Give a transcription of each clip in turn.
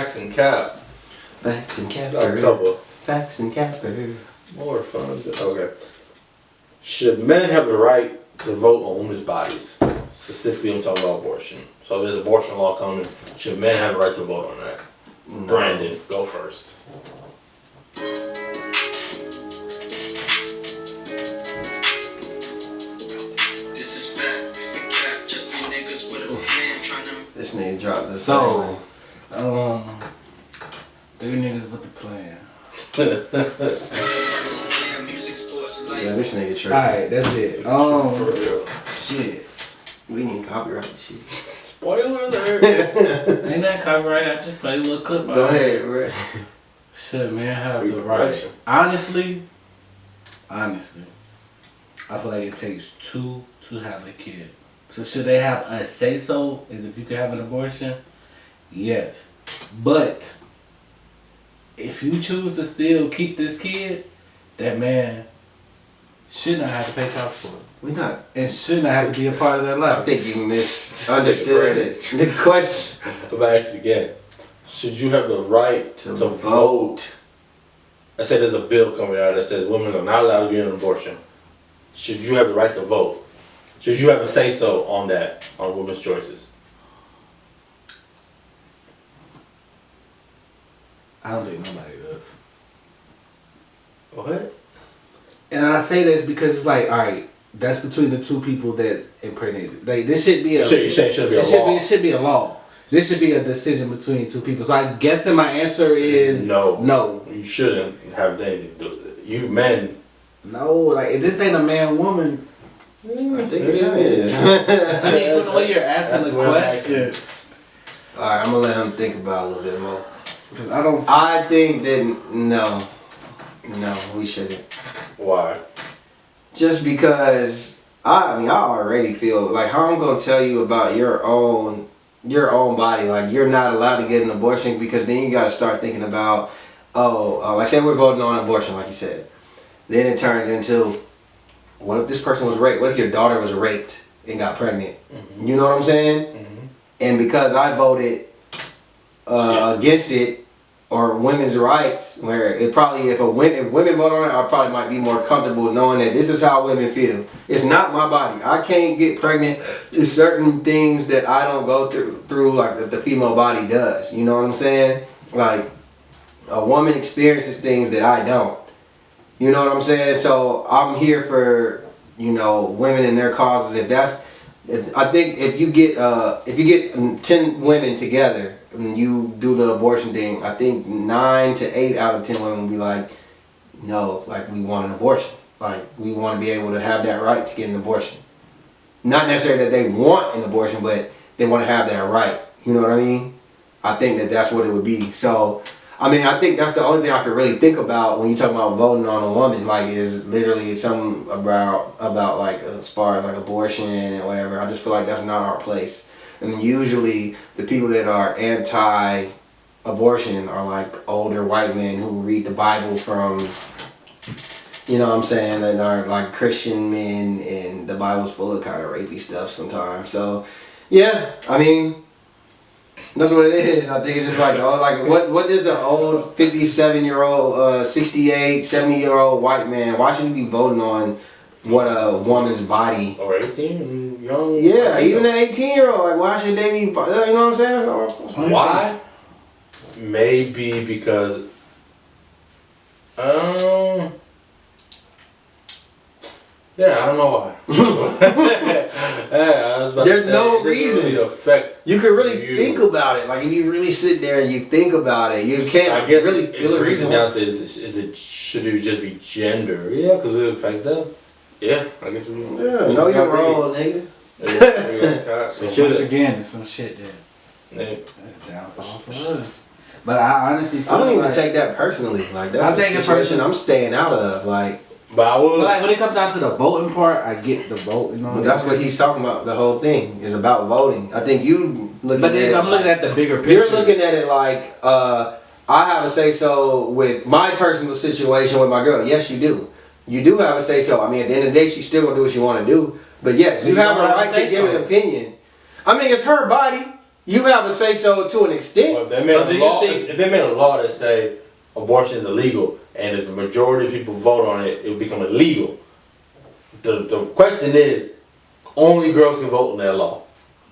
Facts and cap. Facts and Got a capper. couple. Facts and capper. More fun. Okay. Should men have the right to vote on women's bodies? Specifically, I'm talking about abortion. So there's abortion law coming. Should men have the right to vote on that? No. Brandon, go first. This nigga dropped the So, three niggas with the plan. Yeah, this nigga tripping. Alright, that's it. For real. Shit. We need copyright shit. Spoiler alert. Ain't that copyright? I just played a little clip. Go ahead, bro. Should man have Free the right? production. Honestly, I feel like it takes two to have a kid. So should they have a say so? And if you can have an abortion, yes. But if you choose to still keep this kid, that man should not have to pay child support. We not. And should not have to be a part of their life. I think you misunderstood it. The question. I've asked again. Should you have the right To to vote? I said there's a bill coming out that says women are not allowed to get an abortion. Should you have the right to vote? Should you have a say so on that, on women's choices? I don't think nobody does. Go ahead. And I say this because it's like, all right, that's between the two people that impregnated. Like this should be a. You say it should be a law. It should be a law. This should be a decision between two people. So I guess my answer is no. No. You shouldn't have anything to do with it. You men. No, like if this ain't a man woman. I think it is. I mean, from the way you're asking That's the the way I'm question, Alright, I'm gonna let him think about it a little bit more. because I don't. I think that no, we shouldn't. Why? Just because I already feel like how I'm gonna tell you about your own body. Like you're not allowed to get an abortion because then you got to start thinking about like say we're voting on abortion, like you said. Then it turns into what if this person was raped? What if your daughter was raped and got pregnant? Mm-hmm. You know what I'm saying? Mm-hmm. And because I voted against it or women's rights, where it probably if women vote on it, I probably might be more comfortable knowing that this is how women feel. It's not my body. I can't get pregnant. There's certain things that I don't go through like that the female body does. You know what I'm saying? Like a woman experiences things that I don't. You know what I'm saying? So I'm here for women and their causes. I think if you get 10 women together and you do the abortion thing, I think 9 to 8 out of 10 women will be like, no, like we want an abortion. Like we want to be able to have that right to get an abortion. Not necessarily that they want an abortion, but they want to have that right. You know what I mean? I think that's what it would be. So, I mean, I think that's the only thing I could really think about when you talk about voting on a woman, like is literally something about like as far as like abortion and whatever. I just feel like that's not our place. And usually the people that are anti-abortion are like older white men who read the Bible from, you know what I'm saying, that are like Christian men, and the Bible's full of kind of rapey stuff sometimes. So, yeah, I mean, that's what it is. I think it's just like, what does an old 57-year-old, 68, 70-year-old white man, why should he be voting on what a woman's body? Or 18, young. Yeah, even an 18-year-old, like why should they be, you know what I'm saying? So, why? Maybe because, yeah, I don't know why. There's no reason. Really affect you could really you. think about it. Like if you really sit there and you think about it, you can't I guess really it feel a reason reason. down to should it just be gender? Yeah, because it affects them. Yeah, I guess we. Yeah, know your role, nigga. So once again, it's some shit that that's downfall for us. But I honestly feel I don't even like, take that personally. Like that's I the take it situation personally. I'm staying out of. Like, But I would. like when it comes down to the voting part, I get the vote. You know, but that's what he's talking about. The whole thing is about voting. I think you looking. But at then it I'm looking at the bigger picture. You're looking at it like I have a say so with my personal situation with my girl. Yes, you do. You do have a say so. I mean, at the end of the day, she's still gonna do what she want to do. But yes, you have a right to give an opinion. I mean, it's her body. you have a say so to an extent. Well, if they made if they made a law that say abortion is illegal, and if the majority of people vote on it, it would become illegal. The question is, only girls can vote on that law.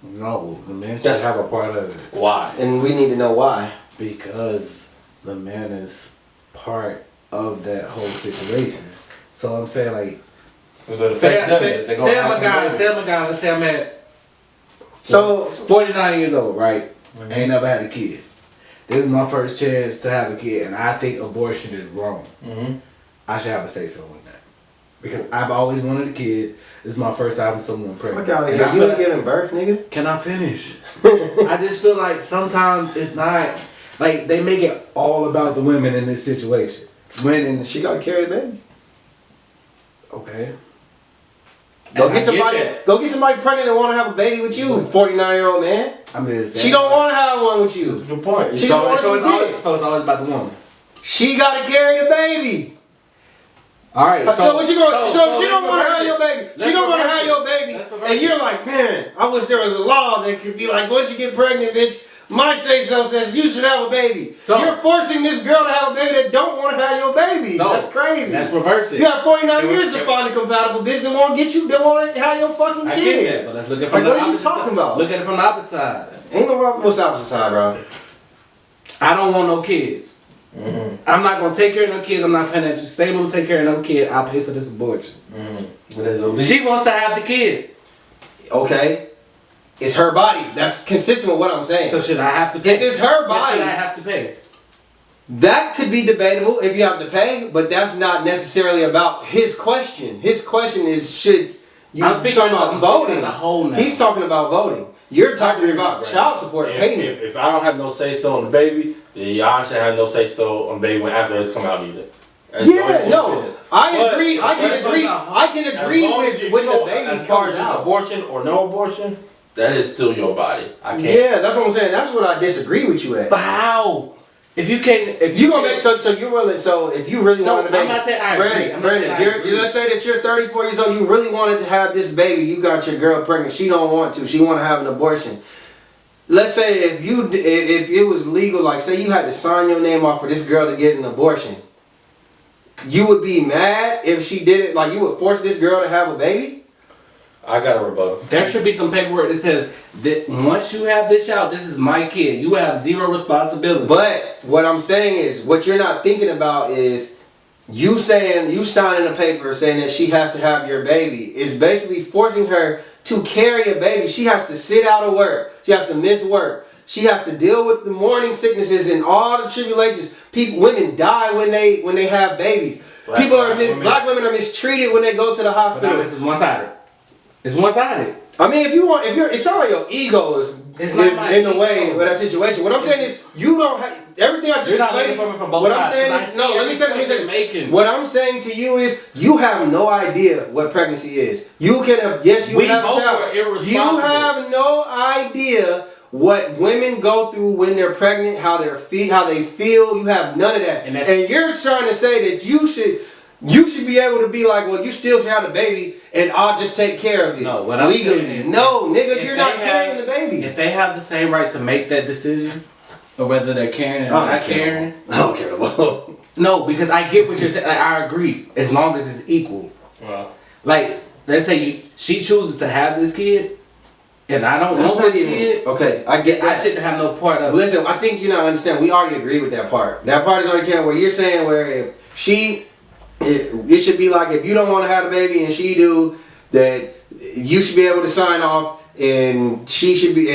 No, the man should have a part of it. Why? And we need to know why. Because the man is part of that whole situation. So I'm saying like, say I'm a guy, let's say I'm at So 49 years old, right? Mm-hmm. I ain't never had a kid. This is my first chance to have a kid, and I think abortion is wrong. Mm-hmm. I should have a say so in that. Because I've always wanted a kid. This is my first time someone pregnant. Fuck out of here. You ain't giving birth, nigga? Can I finish? I just feel like sometimes it's not, like they make it all about the women in this situation. When she gotta carry the baby. Okay. Go get somebody pregnant and want to have a baby with you, 49-year-old man. I'm just saying. She don't want to have one with you. That's a good point. She just wants some kids. So it's always about the woman. She gotta carry the baby. All right. So what you gonna? So if she don't want to have your baby, she don't want to have your baby, and you're like, man, I wish there was a law that could be like, once you get pregnant, bitch, my say so says you should have a baby. So you're forcing this girl to have a baby that don't want to have your baby. So that's crazy. Let's reverse it. You got 49 years to find a compatible bitch that won't get you, that won't have your fucking kid. I get that, but let's look at it from the what opposite are you talking about? Look at it from the opposite side. Ain't no what's the opposite side, bro? I don't want no kids. Mm-hmm. I'm not gonna take care of no kids. I'm not financially stable to take care of no kid. I'll pay for this abortion. Mm-hmm. But she wants to have the kid. Okay, it's her body. That's consistent with what I'm saying. So should I have to pay? It is her body. Should I have to pay? That could be debatable if you have to pay, but that's not necessarily about his question. His question is, should you? I'm speaking about voting as a whole now. He's talking about voting. You're talking about child support payment. If I don't have no say so on the baby, then y'all should have no say so on the baby when after it's come out either. Yeah, no, I agree. I can agree. I can agree with when the baby comes out. Abortion or no abortion, that is still your body. I can't. Yeah, that's what I'm saying. That's what I disagree with you at. But how? If you can't, if you gonna make so you're willing. So if you really wanted a baby, I'm not saying I agree. Brandon, let's say that you're 34 years old. You really wanted to have this baby. You got your girl pregnant. She don't want to. She want to have an abortion. Let's say if it was legal, like say you had to sign your name off for this girl to get an abortion, you would be mad if she did it. Like you would force this girl to have a baby. I got a rebuttal. There should be some paperwork that says that once you have this child, this is my kid. You have zero responsibility. But what I'm saying is, what you're not thinking about is you signing a paper saying that she has to have your baby is basically forcing her to carry a baby. She has to sit out of work. She has to miss work. She has to deal with the morning sicknesses and all the tribulations. Women die when they have babies. Black women are mistreated when they go to the hospital. So now this is one-sided. It's one-sided. I mean, it sounds like your ego is in the way with that situation. What I'm saying is, you don't have everything I just explained. What I'm saying is, no. Let me say this. What I'm saying to you is, you have no idea what pregnancy is. You can have, yes, you have a child. You have no idea what women go through when they're pregnant, how they feel. You have none of that, and you're trying to say that you should be able to be like, well, you still should have the baby, and I'll just take care of it. No, what I'm legally. saying is, no, nigga, you're not carrying the baby. If they have the same right to make that decision, or whether they're carrying or not carrying, I don't care about. No, because I get what you're saying. Like, I agree, as long as it's equal. Wow. Like, let's say she chooses to have this kid, and I don't want this kid. Okay, I get that. I shouldn't have no part of it. Listen, I think you not understand. We already agree with that part. That part is already where you're saying where if it should be like if you don't want to have a baby and she do, that you should be able to sign off and she shouldn't be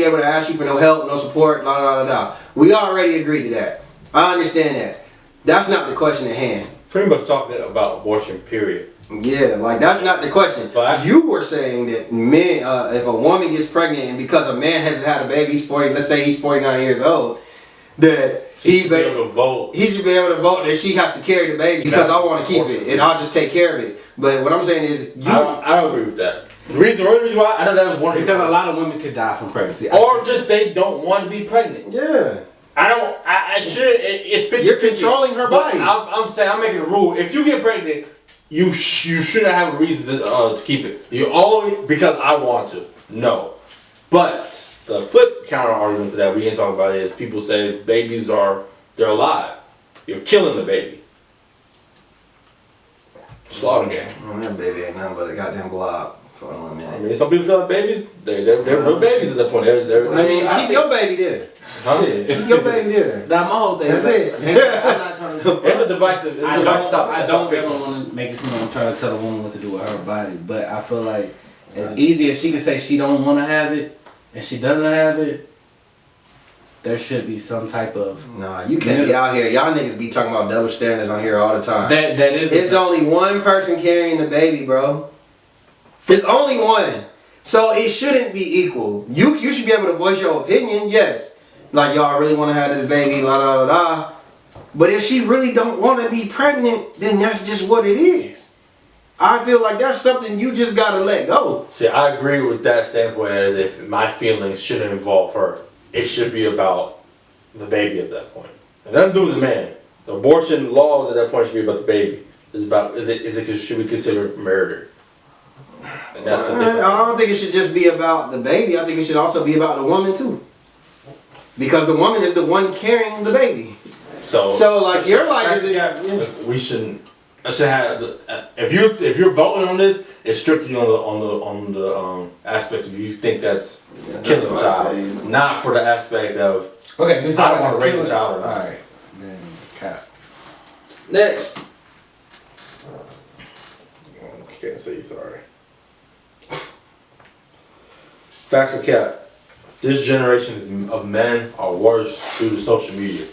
able to ask you for no help, no support, blah blah blah blah. We already agreed to that. I understand that. That's not the question at hand. Pretty much talking about abortion, period. Yeah, like that's not the question. But you were saying that men, if a woman gets pregnant and because a man hasn't had a baby, let's say he's 49 years old, that he should be able to vote. He should be able to vote that she has to carry the baby because I want to keep it and I'll just take care of it. But what I'm saying is, I don't agree with that. The reason why I know that was one because a lot of women could die from pregnancy, or just they don't want to be pregnant. Yeah. I should. It's 50. You're controlling her body. I'm saying I'm making a rule. If you get pregnant, you shouldn't have a reason to keep it. You only because I want to. No, but the flip counter argument to that we ain't talking about is people say babies they're alive. You're killing the baby. Slaughter game. That baby ain't nothing but a goddamn blob. For a I minute. mean, some people feel like babies. They're real babies at that point. I mean, keep your baby there. Huh? Shit, keep your baby there. Now my whole thing. That's is it. I'm not trying to. It's a divisive. It's a divisive topic. I don't ever want to make it seem like I'm trying to tell a woman what to do with her body, but I feel like as easy as she can say she don't want to have it and she doesn't have it, there should be some type of. Nah, you can't be out here. Y'all niggas be talking about double standards on here all the time. That is. It's only one person carrying the baby, bro. It's only one. So it shouldn't be equal. You should be able to voice your opinion, yes. Like, y'all really want to have this baby, la la la la. But if she really don't want to be pregnant, then that's just what it is. I feel like that's something you just gotta let go. See, I agree with that standpoint as if my feelings shouldn't involve her. It should be about the baby at that point. And nothing to do with the man. The abortion laws at that point should be about the baby. It's about, should we consider it murder? And that's a different. I don't think it should just be about the baby. I think it should also be about the woman too. Because the woman is the one carrying the baby. So like your life is we shouldn't. I should have. If you're voting on this, it's strictly on the aspect of you think that's killing a child, not for the aspect of okay. I don't want to raise a child or not. All right, then cap. Next. Can't say sorry. Facts or cap? This generation of men are worse due to social media.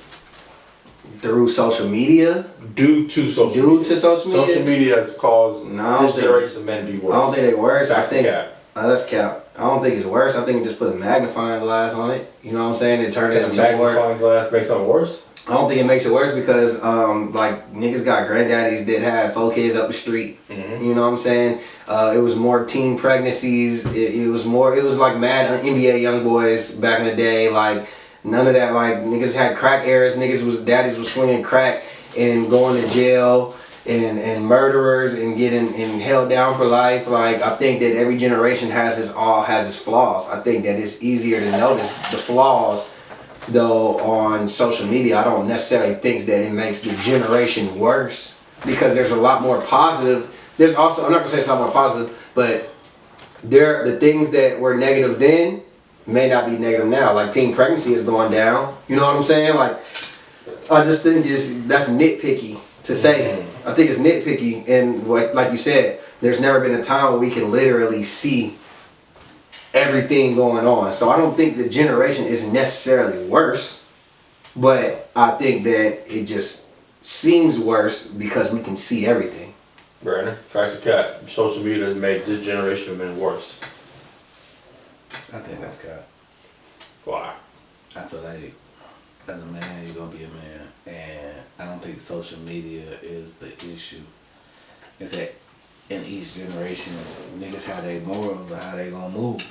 through social media. Due to social media. Social media has caused this generation of men to be worse. I don't think they're worse. Facts I think cap. That's cap. I don't think it's worse. I think it just put a magnifying glass on it. You know what I'm saying? It turned it into more. Magnifying glass make something worse? I don't think it makes it worse because like niggas got granddaddies that had 4 kids up the street. Mm-hmm. You know what I'm saying? It was more teen pregnancies. It was like mad NBA young boys back in the day. Like none of that. Like niggas had crack eras. Daddies was slinging crack and going to jail and murderers and getting held down for life. Like I think that every generation has its flaws. I think that it's easier to notice the flaws. Though on social media, I don't necessarily think that it makes the generation worse because there's a lot more positive. There's also, I'm not gonna say it's not more positive, but the things that were negative then may not be negative now. Like teen pregnancy is going down. You know what I'm saying? Like I just think that's nitpicky to say. I think it's nitpicky, and like you said, there's never been a time where we can literally see everything going on. So I don't think the generation is necessarily worse, but I think that it just seems worse because we can see everything. Brandon, facts or cap? Social media has made this generation of men worse. I think that's cap. Why? I feel like as a man, you're gonna be a man, and I don't think social media is the issue. It's that in each generation, niggas have their morals or how they gonna move.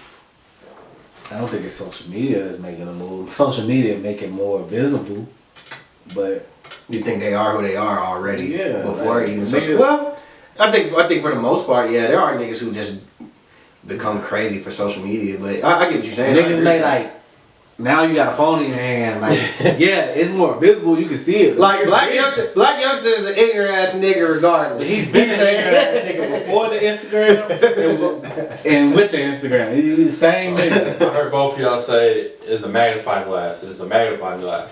I don't think it's social media that's making a move. Social media make it more visible, but You think they are who they are already? Yeah, Before like, even niggas- social. Well, I think for the most part, yeah, there are niggas who just become crazy for social media. But I get what you're saying. niggas may like. Now you got a phone in your hand, like yeah, it's more visible. You can see it. Like black youngster is an ignorant ass nigga regardless. He's been saying that nigga before the Instagram and with the Instagram. He's the same nigga. I heard both of y'all say is the magnifying glass. It's the magnifying glass.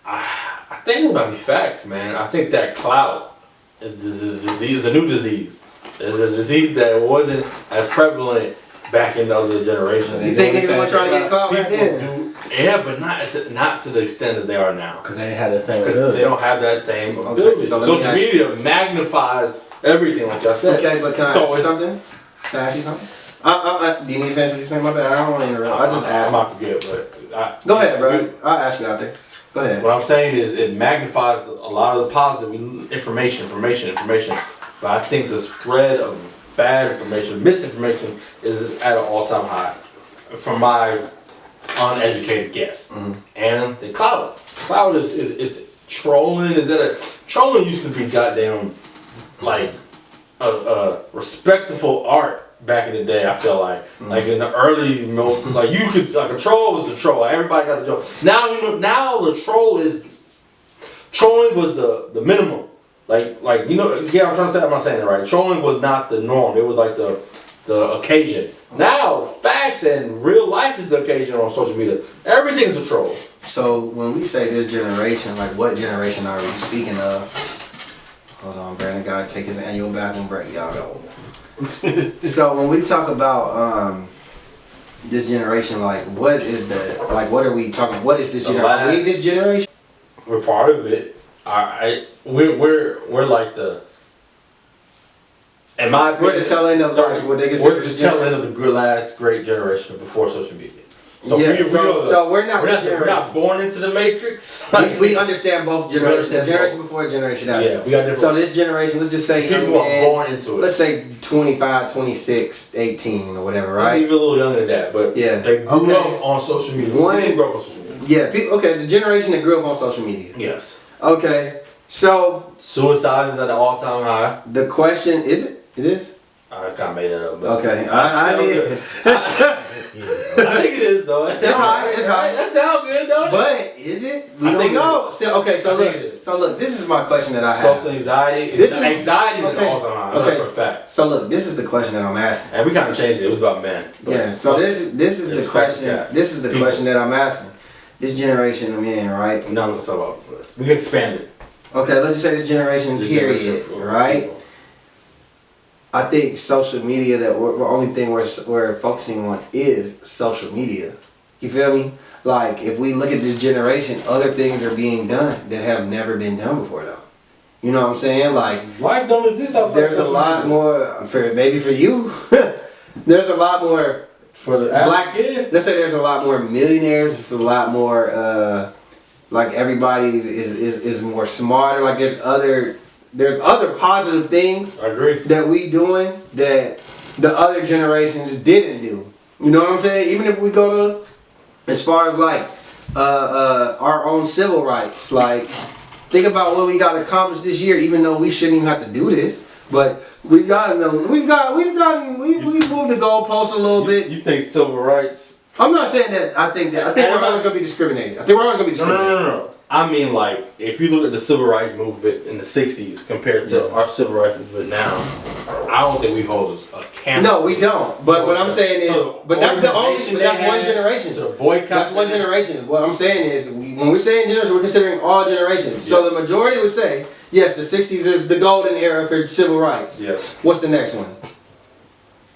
I think it might be facts, man. I think that clout is a disease, a new disease. It's a disease that wasn't as prevalent back in those generations. You think niggas want to try to get caught right then? Yeah, but not to the extent as they are now. Because they had the same Because ability. they don't have that same ability. Okay, so let me Social ask you- media magnifies everything, like y'all said. Okay, but can I So ask you it's- something? Can I ask you something? Do you need to finish what you're saying? My bad. I don't want to interrupt. I just asked. I might forget, but Go ahead, bro. I'll ask you out there. Go ahead. What I'm saying is it magnifies a lot of the positive information. But I think the spread of bad information, misinformation, is at an all-time high, from my uneducated guess. Mm-hmm. And the cloud is trolling. Trolling used to be goddamn like a respectable art back in the day. I feel like in the early, like you could like a troll was a troll. Like, everybody got the joke. Now now the trolling was the minimum. Like you know, yeah, I'm trying to say, I'm not saying it right. Trolling was not the norm. It was like the occasion. Now facts and real life is the occasion on social media. Everything is a troll. So when we say this generation, like what generation are we speaking of? Hold on, Brandon gotta take his annual bathroom break, y'all. So when we talk about this generation, like what is what are we talking? What is this generation? We this generation? We're part of it. We're like the. In my opinion, we're the tail end of like what they consider. We're the tail end of the last great generation before social media. So yeah, so we're not born into the matrix. We understand both generations. Generation before, generation after. Yeah, we got different. So this generation, let's just say people are born into it. Let's say 25, 26, 18 or whatever, right? Maybe even a little younger than that, but yeah, they grew up on social media. They grew up on social media. Yeah, people. Okay, the generation that grew up on social media. Yes. Okay, so suicides is at an all-time high. The question is it? It is. I kind of made that up. Okay, I think it is though. It's high. It's high. That sounds good though. But is it? We don't know. So look. This is my question that I have. Social anxiety. Anxiety is at an all-time high. Okay. For a fact. So look, this is the question that I'm asking. And we kind of changed it. It was about men. Yeah. So this is the question. This is the question that I'm asking. This generation of men, right? No, I'm gonna talk about this. We can expand it. Okay, let's just say this generation period, right? I think social media, the only thing we're focusing on is social media. You feel me? Like, if we look at this generation, other things are being done that have never been done before, though. You know what I'm saying? Like, why dumb is this outside? There's a lot more, maybe for you, there's a lot more for the black kid. Let's say there's a lot more millionaires, there's a lot more, like everybody is more smarter, like there's other positive things I agree that we doing that the other generations didn't do. You know what I'm saying? Even if we go to as far as like our own civil rights, like think about what we got accomplished this year, even though we shouldn't even have to do this. But we've moved the goalposts a little bit. You think civil rights? I'm not saying that I think we're always gonna be discriminated. I think we're always gonna be discriminated. No. I mean, like, if you look at the civil rights movement in the 60s compared to our civil rights movement now, I don't think we hold a candle. No, we don't. But what I'm saying is, but that's the only, that's one generation. To the boycott. That's one generation. What I'm saying is, when we're saying generation, we're considering all generations. Yeah. So the majority would say, yes, the 60s is the golden era for civil rights. Yes. What's the next one?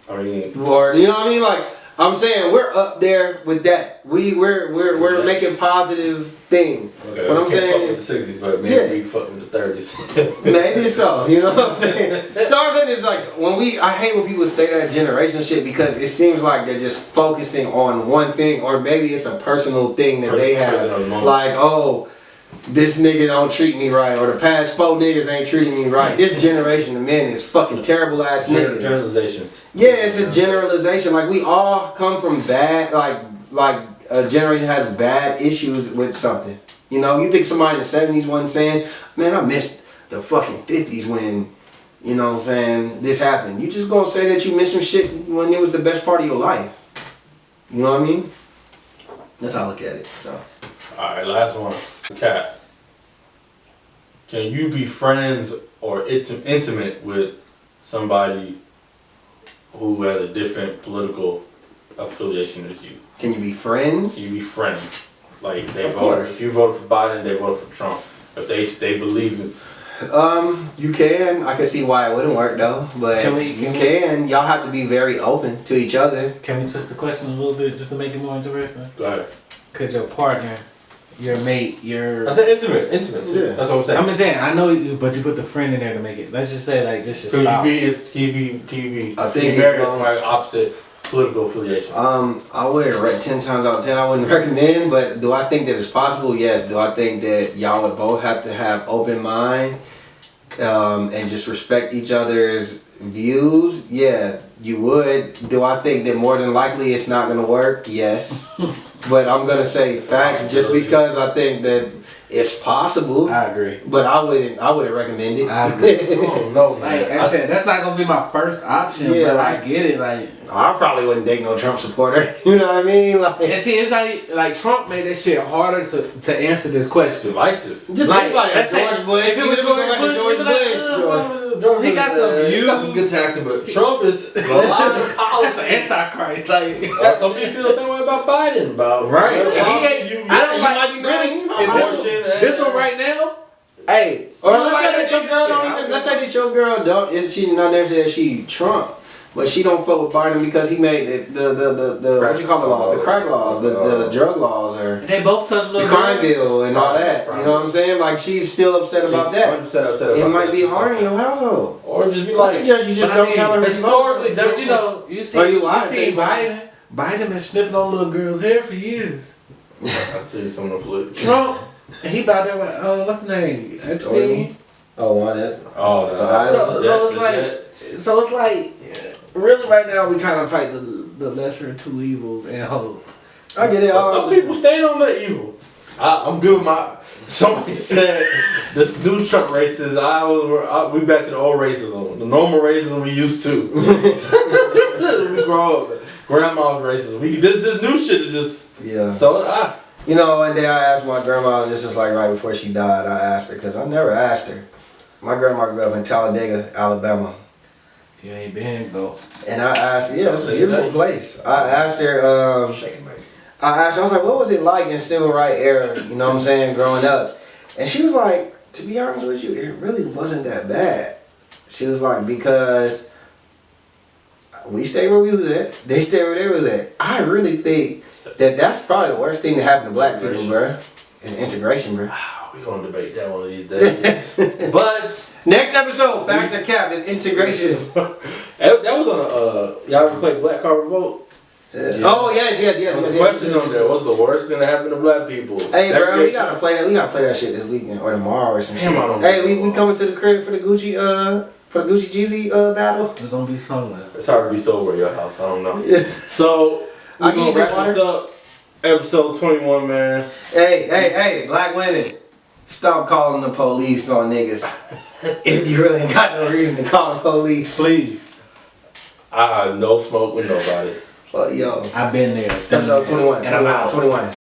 I mean, or you know what I mean? Like, I'm saying we're up there with that. We're making positive things. Okay, what I'm saying is the 60s, but maybe we fuck with the 30s. Maybe so. You know what I'm saying? So what I'm saying is like I hate when people say that generational shit because it seems like they're just focusing on one thing, or maybe it's a personal thing that they have. Like, oh, this nigga don't treat me right, or the past 4 niggas ain't treating me right. This generation of men is fucking terrible ass niggas. Generalizations. Yeah, it's a generalization. Like, we all come from bad, like a generation has bad issues with something. You know, you think somebody in the 70s wasn't saying, man, I missed the fucking 50s when, you know what I'm saying, this happened. You just gonna say that you missed some shit when it was the best part of your life. You know what I mean? That's how I look at it, so. Alright, last one. Cat. Can you be friends or intimate with somebody who has a different political affiliation as you? Can you be friends? Can you be friends? Like they voted. If you voted for Biden, they voted for Trump. If they believe in. You can. I can see why it wouldn't work though. But you can. Y'all have to be very open to each other. Can we twist the question a little bit just to make it more interesting? Go ahead. Cause your partner, your mate, your. I said intimate too. Yeah. That's what I'm saying. I'm just saying. I know you, but you put the friend in there to make it. Let's just say like just your spouse. Can you be? I think it's my opposite political affiliation. I wouldn't 10 times out of 10 I wouldn't recommend, but do I think that it's possible? Yes. Do I think that y'all would both have to have open mind and just respect each other's views? Yeah, you would. Do I think that more than likely it's not gonna work? Yes. But I'm gonna say facts just because I think that It's possible, I agree. but I wouldn't recommend it. I agree. I don't know, Like man. I said, that's not gonna be my first option, Yeah, but like- I get it. Like, I probably wouldn't date no Trump supporter. You know what I mean? Like, and see, it's not like Trump made that shit harder to answer this question. Divisive. just Like, anybody. let's say- George Bush. if it was Even if we go George back to Bush, George you'd be like, Bush. He got some He got some good views. tactics, but Trump is a lot of That's policy. an antichrist. Like, Some people feel the same way about Biden, about right? whatever And he policy ain't, you- I don't you like might be really. married. And Abortion, this one right now. Hey, Or you let's like say that your girl shit, don't even. Let's say that your girl don't. Is she not necessarily that she Trump, but she don't fuck with Biden because he made the what you call the laws, the crack laws, the drug laws, or They both touch the little crime girls. bill and all that. You know what I'm saying? Like she's still upset about that. 100% upset It about might that. be hard in your household. Or just be I like, suggest you just But I don't mean, tell her. historically, But you know, you see, Oh, you you lied, see say Biden. Biden been sniffing on little girls' hair for years. I see some of the flick. Trump, and he about there with what's the name? Epstein. Oh, one is. Oh, So it's like, really, right now we trying to fight the lesser of two evils and hope. I get it. Some people stand on the evil. I'm good with my. Somebody said this new Trump races. We back to the old racism, the normal racism we used to. We grow up, grandma's racism. This new shit is just. Yeah. So You know, one day I asked my grandma, this is like right before she died, I asked her, because I never asked her. My grandma grew up in Talladega, Alabama. You ain't been though. And I asked her, yeah, it's a beautiful place. I asked her, I was like, what was it like in civil rights era, you know what I'm saying, growing up? And she was like, to be honest with you, it really wasn't that bad. She was like, because we stayed where we was at, they stayed where they was at. I really think that's probably the worst thing that happened to black people, bruh, is integration, bruh. we're gonna debate that one of these days. But Next episode, Facts or Cap, is integration. that was on y'all ever played Black Card Revolt? Yeah. Oh yes. The question on there: what's the worst thing that happened to black people? Hey, bro, we gotta play that. We gotta play that shit this weekend or tomorrow or some shit. Damn, I don't Hey, know. we coming to the crib for the Gucci Jeezy battle. It's gonna be somewhere. It's hard to be sober at your house. I don't know. Yeah. So I we're give you gonna some wrap this up. Episode 21, man. Hey, black women, stop calling the police on niggas. If you really ain't got no reason to call the police, Please. I no smoke with nobody. fuck yo. I've been there. Episode 21. And I'm out. 21.